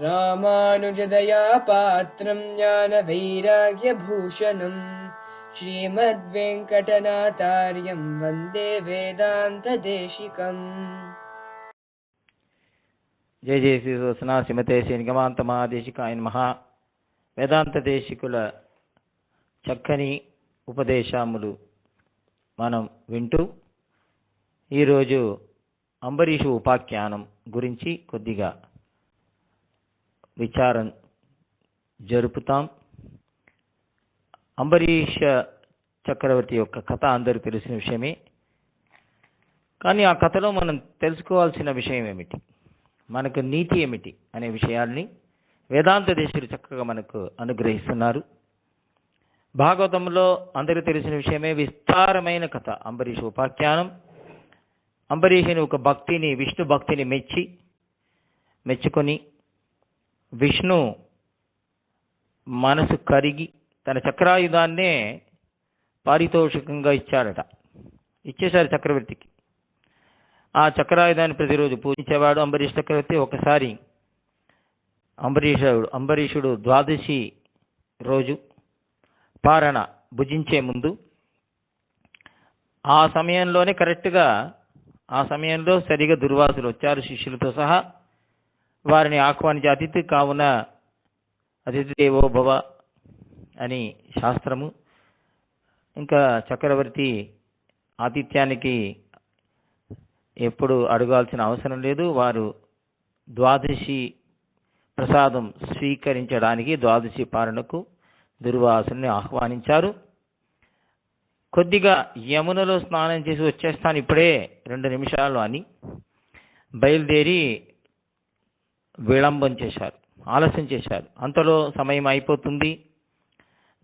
రామానుజదయా పాత్రం జ్ఞాన వైరాగ్య భూషణం శ్రీమద్వేంకటనాథార్యం వందే వేదాంత దేశికం. జయ జయ శ్రీ సోసన శ్రీమతే శ్రీ నిగమాంత మహాదేశికాయ నమః. వేదాంత దేశికుల చక్కని ఉపదేశములు మనం వింటూ ఈరోజు అంబరీషు ఉపాఖ్యానం గురించి కొద్దిగా విచారం జరుపుతాం. అంబరీష చక్రవర్తి యొక్క కథ అందరికీ తెలిసిన విషయమే. కానీ ఆ కథలో మనం తెలుసుకోవాల్సిన విషయం ఏమిటి, మనకు నీతి ఏమిటి అనే విషయాల్ని వేదాంత దేశులు చక్కగా మనకు అనుగ్రహిస్తున్నారు. భాగవతంలో అందరికీ తెలిసిన విషయమే, విస్తారమైన కథ అంబరీష ఉపాఖ్యానం. అంబరీషుని ఒక భక్తిని, విష్ణు భక్తిని మెచ్చుకొని విష్ణు మనసు కరిగి తన చక్రాయుధాన్నే పారితోషికంగా ఇచ్చేశారు చక్రవర్తికి. ఆ చక్రాయుధాన్ని ప్రతిరోజు పూజించేవాడు అంబరీష్ చక్రవర్తి. ఒకసారి అంబరీషుడు ద్వాదశి రోజు పారణ భుజించే ముందు ఆ సమయంలో సరిగా దుర్వాసులు వచ్చారు శిష్యులతో సహా. వారిని ఆహ్వానించి అతిథి కావున అతిథి దేవో భవ అని శాస్త్రము. ఇంకా చక్రవర్తి ఆతిథ్యానికి ఎప్పుడు అడగాల్సిన అవసరం లేదు. వారు ద్వాదశి ప్రసాదం స్వీకరించడానికి ద్వాదశి పారణకు దుర్వాసుని ఆహ్వానించారు. కొద్దిగా యమునలో స్నానం చేసి వచ్చేస్తాను ఇప్పుడే 2 నిమిషాలు అని బయలుదేరి ఆలస్యం చేశారు. అంతలో సమయం అయిపోతుంది.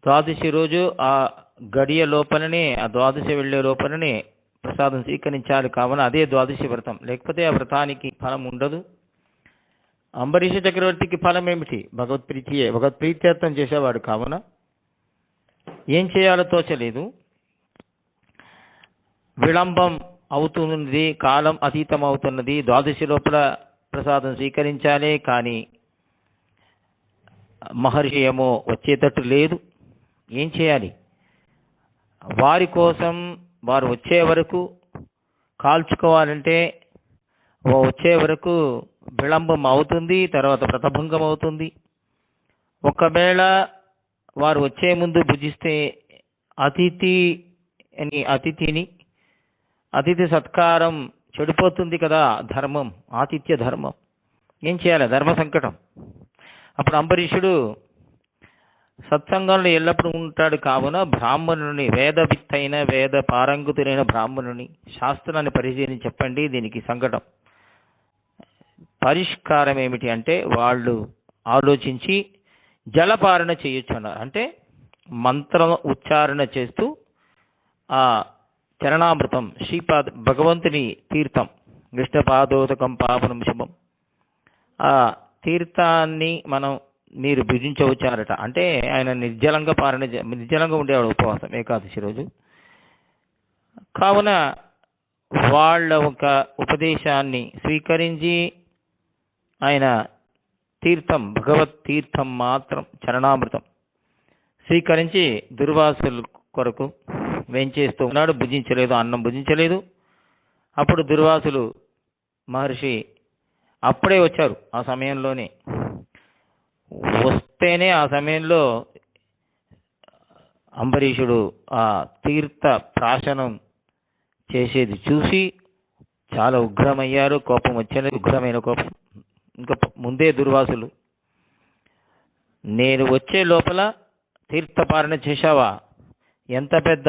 ద్వాదశి రోజు ఆ గడియ లోపలనే, ఆ ద్వాదశి వెళ్లే లోపలనే ప్రసాదం స్వీకరించాలి. కావున అదే ద్వాదశి వ్రతం, లేకపోతే ఆ వ్రతానికి ఫలం ఉండదు. అంబరీష చక్రవర్తికి ఫలం ఏమిటి? భగవత్ప్రీత్యర్థం చేసేవాడు కావున ఏం చేయాలో తోచలేదు. విళంబం అవుతున్నది, కాలం అతీతం అవుతున్నది. ద్వాదశి లోపల ప్రసాదం స్వీకరించాలి, కానీ మహర్షి ఏమో వచ్చేటట్టు లేదు. ఏం చేయాలి? వారి కోసం వారు వచ్చే వరకు కాల్చుకోవాలంటే వచ్చే వరకు విళంబం అవుతుంది, తర్వాత వ్రతభంగం అవుతుంది. ఒకవేళ వారు వచ్చే ముందు భుజిస్తే అతిథి సత్కారం చెడిపోతుంది కదా, ధర్మం, ఆతిథ్య ధర్మం. ఏం చేయాలి? ధర్మ సంకటం. అప్పుడు అంబరీషుడు సత్సంగంలో ఎల్లప్పుడూ ఉంటాడు కావున బ్రాహ్మణుని, వేదవిత్తైన వేద పారంగుతులైన బ్రాహ్మణుని శాస్త్రాన్ని పరిశీలించి చెప్పండి, దీనికి సంకటం పరిష్కారం ఏమిటి అంటే, వాళ్ళు ఆలోచించి జలపారణ చేయొచ్చు అన్నారు. అంటే మంత్రం ఉచ్చారణ చేస్తూ ఆ చరణామృతం, భగవంతుని తీర్థం, విష్ణుపాదోదకం పావనం శుభం, ఆ తీర్థాన్ని మీరు భుజించవచ్చారట. అంటే ఆయన నిర్జలంగా ఉండేవాడు ఉపవాసం ఏకాదశి రోజు. కావున వాళ్ళ ఒక ఉపదేశాన్ని స్వీకరించి ఆయన తీర్థం, భగవత్ తీర్థం మాత్రం, చరణామృతం స్వీకరించి దుర్వాసుల కొరకు వేంచేస్తూ ఉన్నాడు. అన్నం భుజించలేదు. అప్పుడు దుర్వాసులు మహర్షి అప్పుడే వచ్చారు. ఆ సమయంలోనే వస్తేనే ఆ సమయంలో అంబరీషుడు ఆ తీర్థ ప్రాశనం చేసేది చూసి చాలా ఉగ్రమయ్యారు. కోపం వచ్చేది, ఉగ్రమైన కోపం. ఇంకా ముందే దుర్వాసులు, నేను వచ్చే లోపల తీర్థపారణ చేశావా, ఎంత పెద్ద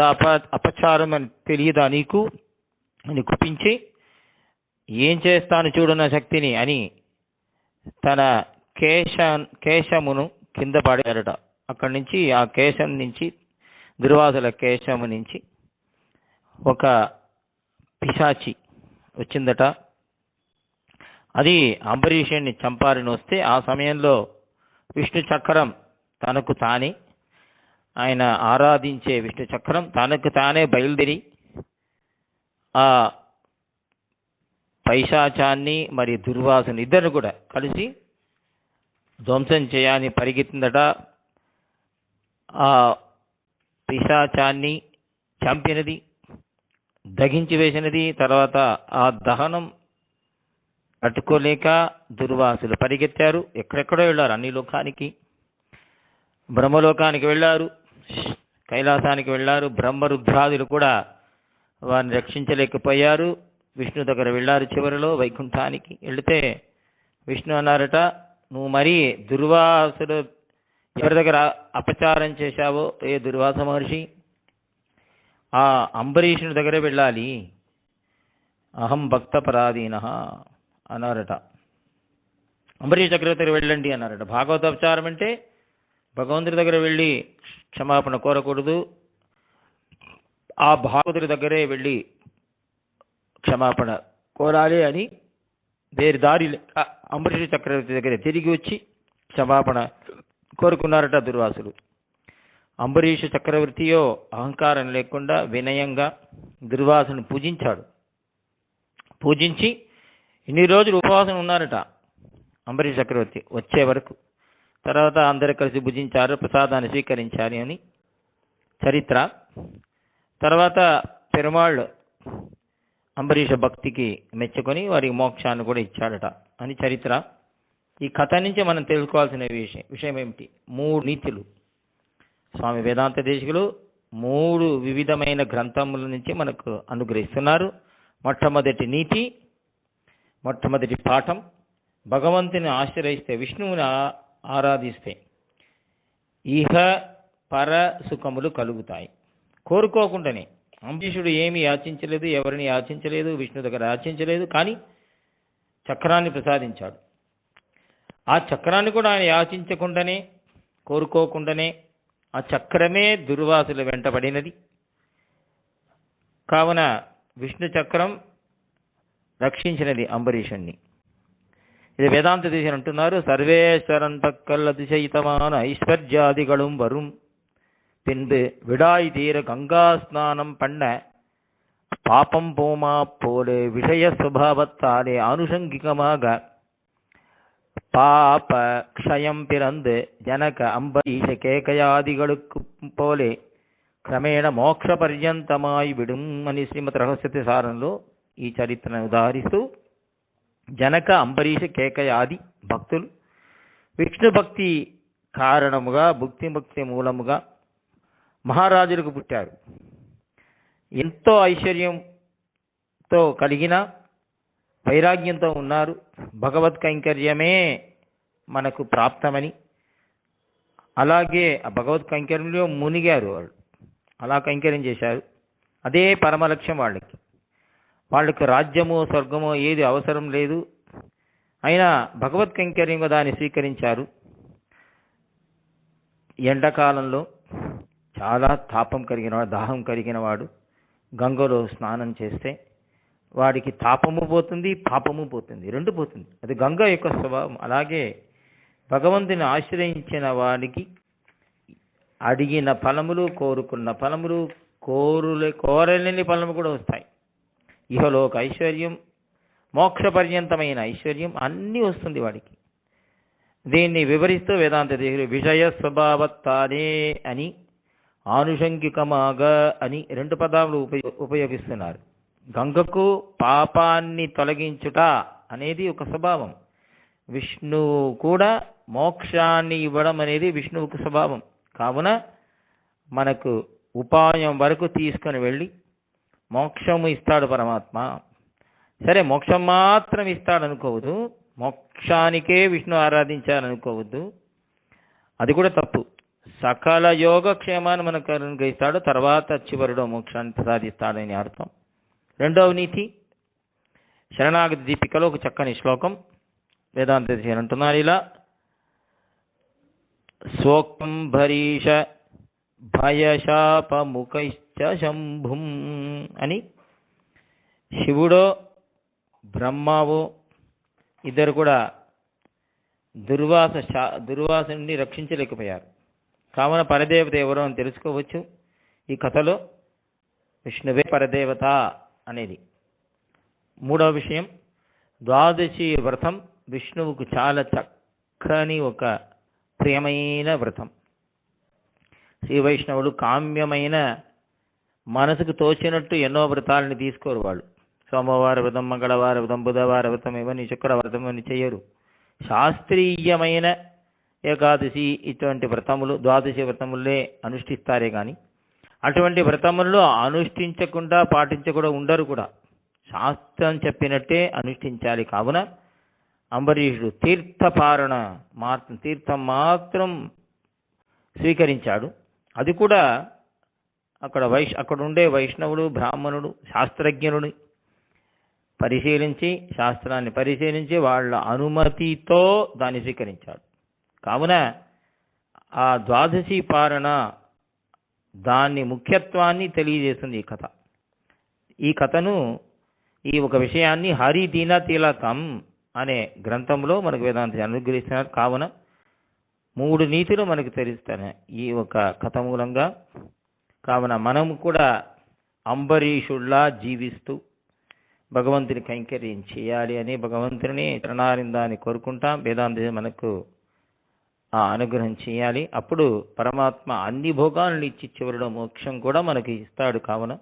అపచారం అని తెలియదా నీకు అని కుపించి, ఏం చేస్తాను చూడు నా శక్తిని అని తన కేశమును కింద పడారట. అక్కడి నుంచి, ఆ కేశం నుంచి, దుర్వాసుల కేశము నుంచి ఒక పిశాచి వచ్చిందట. అది అంబరీషుని చంపాలని వస్తే ఆ సమయంలో విష్ణు చక్రం తనకు తానే, ఆయన ఆరాధించే విష్ణు చక్రం తనకు తానే బయలుదేరి ఆ పైశాచాన్ని మరియు దుర్వాసుని ఇద్దరు కూడా కలిసి ధ్వంసం చేయని పరిగెత్తిందట. ఆ పిశాచాన్ని చంపినది, దహించి వేసినది. తర్వాత ఆ దహనం తట్టుకోలేక దుర్వాసులు పరిగెత్తారు. ఎక్కడెక్కడో వెళ్ళారు, అన్ని లోకానికి, బ్రహ్మలోకానికి వెళ్ళారు, కైలాసానికి వెళ్ళారు. బ్రహ్మరుద్రాదులు కూడా వారిని రక్షించలేకపోయారు. విష్ణు దగ్గర వెళ్ళారు. చివరిలో వైకుంఠానికి వెళితే విష్ణు అన్నారట, నువ్వు మరీ దుర్వాసుడు ఎవరి దగ్గర అపచారం చేశావో, ఏ దుర్వాస మహర్షి, ఆ అంబరీషుని దగ్గర వెళ్ళాలి. అహం భక్త పరాధీన అన్నారట. అంబరీష్ చక్రవర్తి దగ్గర వెళ్ళండి అన్నారట. భాగవత అపచారం అంటే భగవంతుడి దగ్గర వెళ్ళి క్షమాపణ కోరకూడదు, ఆ భాగవతుడి దగ్గరే వెళ్ళి క్షమాపణ కోరాలి అని వేరు దారి అంబరీష్ చక్రవర్తి దగ్గర తిరిగి వచ్చి క్షమాపణ కోరుకున్నారట దుర్వాసులు. అంబరీష్ చక్రవర్తియో అహంకారం లేకుండా వినయంగా దుర్వాసుని పూజించాడు. పూజించి ఇన్ని రోజులు ఉపవాసం ఉన్నారట అంబరీష్ చక్రవర్తి వచ్చే వరకు. తర్వాత అందరు కలిసి భుజించారు, ప్రసాదాన్ని స్వీకరించాలి అని చరిత్ర. తర్వాత పెరుమాళ్ళు అంబరీష భక్తికి మెచ్చుకొని వారికి మోక్షాన్ని కూడా ఇచ్చాడట అని చరిత్ర. ఈ కథ నుంచి మనం తెలుసుకోవాల్సిన విషయం ఏమిటి? 3 నీతులు స్వామి వేదాంత దేశికులు 3 వివిధమైన గ్రంథముల నుంచి మనకు అనుగ్రహిస్తున్నారు. మొట్టమొదటి నీతి, మొట్టమొదటి పాఠం, భగవంతుని ఆశ్రయిస్తే, విష్ణువుని ఆరాధిస్తే ఇహ పర సుఖములు కలుగుతాయి. కోరుకోకుండానే. అంబరీషుడు ఏమి యాచించలేదు, ఎవరిని యాచించలేదు, విష్ణు దగ్గర యాచించలేదు, కానీ చక్రాన్ని ప్రసాదించాడు. ఆ చక్రాన్ని కూడా ఆయన యాచించకుండానే, కోరుకోకుండానే ఆ చక్రమే దుర్వాసుల వెంటబడినది. కావున విష్ణు చక్రం రక్షించినది అంబరీషుణ్ణి. ఇది వేదాంత దేశం అంటున్నారు. సర్వేశ్వరన్ పక్కల్ అతిశయితమాన ஐஸ்வர்யாதிகளும் வரும் பின்பு விடாய் தீர கங்கா ஸ்நானம் பண்ண பாப்பம் போமா போலே விஷய சுபாவத்தாலே ஆனுஷங்கிகமாக பாப க்ஷயம் பிறந்து ஜனக அம்பரீஷ கேகயாதிகளுக்கு போலே క్రమేణ మోక్ష పర్యంతమాయి విడుం అని శ్రీమద్ రహస్యతి సారంలో ఈ చరిత్రను ఉదాహరిస్తూ, జనక, అంబరీష, కేకయాది భక్తులు విష్ణు భక్తి కారణముగా, భక్తి మూలముగా మహారాజులకు పుట్టారు. ఎంతో ఐశ్వర్యంతో కలిగిన, వైరాగ్యంతో ఉన్నారు. భగవత్ కైంకర్యమే మనకు ప్రాప్తమని, అలాగే ఆ భగవత్ కైంకర్యంలో మునిగారు వాళ్ళు. అలా కైంకర్యం చేశారు. అదే పరమలక్ష్యం వాళ్ళకి. వాళ్ళకి రాజ్యమో స్వర్గమో ఏది అవసరం లేదు. అయినా భగవత్ కైంకర్యంగా దాన్ని స్వీకరించారు. ఎండాకాలంలో చాలా తాపం కలిగినవాడు, దాహం కలిగినవాడు గంగలో స్నానం చేస్తే వాడికి తాపము పోతుంది, పాపము పోతుంది, 2 పోతుంది. అది గంగ యొక్క స్వభావం. అలాగే భగవంతుని ఆశ్రయించిన వాడికి అడిగిన ఫలములు, కోరుకున్న ఫలములు, కోరలేని ఫలము కూడా వస్తాయి. ఇహలోక ఐశ్వర్యం, మోక్ష పర్యంతమైన ఐశ్వర్యం అన్నీ వస్తుంది వాడికి. దీన్ని వివరిస్తూ వేదాంత దేశులు విషయ స్వభావత్తానే అని, ఆనుషంగికమాగ అని 2 పదాలు ఉపయోగిస్తున్నారు. గంగకు పాపాన్ని తొలగించుట అనేది ఒక స్వభావం. విష్ణువు కూడా మోక్షాన్ని ఇవ్వడం అనేది విష్ణువుకు స్వభావం. కావున మనకు ఉపాయం వరకు తీసుకొని వెళ్ళి మోక్షము ఇస్తాడు పరమాత్మ. సరే, మోక్షం మాత్రం ఇస్తాడు అనుకోవద్దు, మోక్షానికే విష్ణు ఆరాధించాలనుకోవద్దు, అది కూడా తప్పు. సకల యోగక్షేమాన్ని మనకు అనుగ్రహిస్తాడు, తర్వాత చివరిలో మోక్షాన్ని ప్రసాదిస్తాడని అర్థం. 2వ నీతి శరణాగతి దీపికలో ఒక చక్కని శ్లోకం వేదాంత దేశికులు అంటున్నారు ఇలా: స్వోకంభరీష భయశాపముఖైశ్చ శంభుం అని. శివుడో బ్రహ్మవో ఇద్దరు కూడా దుర్వాసుని రక్షించలేకపోయారు. కావున పరదేవత ఎవరో అని తెలుసుకోవచ్చు ఈ కథలో. విష్ణువే పరదేవత అనేది. 3వ విషయం, ద్వాదశి వ్రతం విష్ణువుకు చాలా చక్కని ఒక ప్రియమైన వ్రతం. శ్రీ వైష్ణవులు కామ్యమైన మనసుకు తోచినట్టు ఎన్నో వ్రతాలని తీసుకోరు వాళ్ళు. సోమవార వ్రతం, మంగళవార వ్రతం, బుధవార వ్రతం, ఇవన్నీ శుక్రవ్రతం అని చేయరు. శాస్త్రీయమైన ఏకాదశి ఇటువంటి వ్రతములు, ద్వాదశి వ్రతములే అనుష్ఠిస్తారే కానీ అటువంటి వ్రతముల్లో అనుష్ఠించకుండా పాటించకుండా ఉండరు కూడా. శాస్త్రం చెప్పినట్టే అనుష్ఠించాలి. కావున అంబరీషుడు తీర్థపారణ తీర్థం మాత్రం స్వీకరించాడు. అది కూడా అక్కడ ఉండే వైష్ణవుడు, బ్రాహ్మణుడు, శాస్త్రజ్ఞుడిని శాస్త్రాన్ని పరిశీలించి వాళ్ళ అనుమతితో దాన్ని స్వీకరించాడు. కావున ఆ ద్వాదశి పారణ దాన్ని ముఖ్యత్వాన్ని తెలియజేస్తుంది ఈ కథ. ఈ కథను, ఈ ఒక విషయాన్ని హరిదీన తిలకం అనే గ్రంథంలో మనకు వేదాంతి అనుగ్రహిస్తున్నారు. కావున 3 నీతులు మనకు తెలుస్తాయి ఈ ఒక కథ మూలంగా. కావున మనము కూడా అంబరీషుల్లా జీవిస్తూ భగవంతుని కైంకర్యం చేయాలి అని భగవంతుని చరణారిందాన్ని కోరుకుంటాం. వేదాంతి మనకు ఆ అనుగ్రహం చేయాలి. అప్పుడు పరమాత్మ అన్ని భోగాలను ఇచ్చి చివరిలో మోక్షం కూడా మనకి ఇస్తాడు. కావున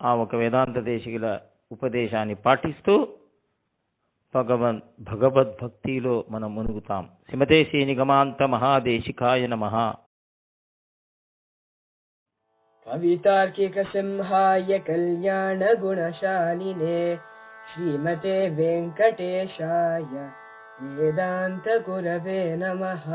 ఆ ఒక వేదాంత దేశికుల ఉపదేశాన్ని పాటిస్తూ భగవద్భక్తిలో మనం మునుగుతాం. శ్రీమతే శ్రీ నిగమాంత మహాదేశికాయ నమః. కవితార్కిక సింహాయ కళ్యాణ గుణశాలినే శ్రీమతే వెంకటేశాయ వేదాంత గురవే నమః.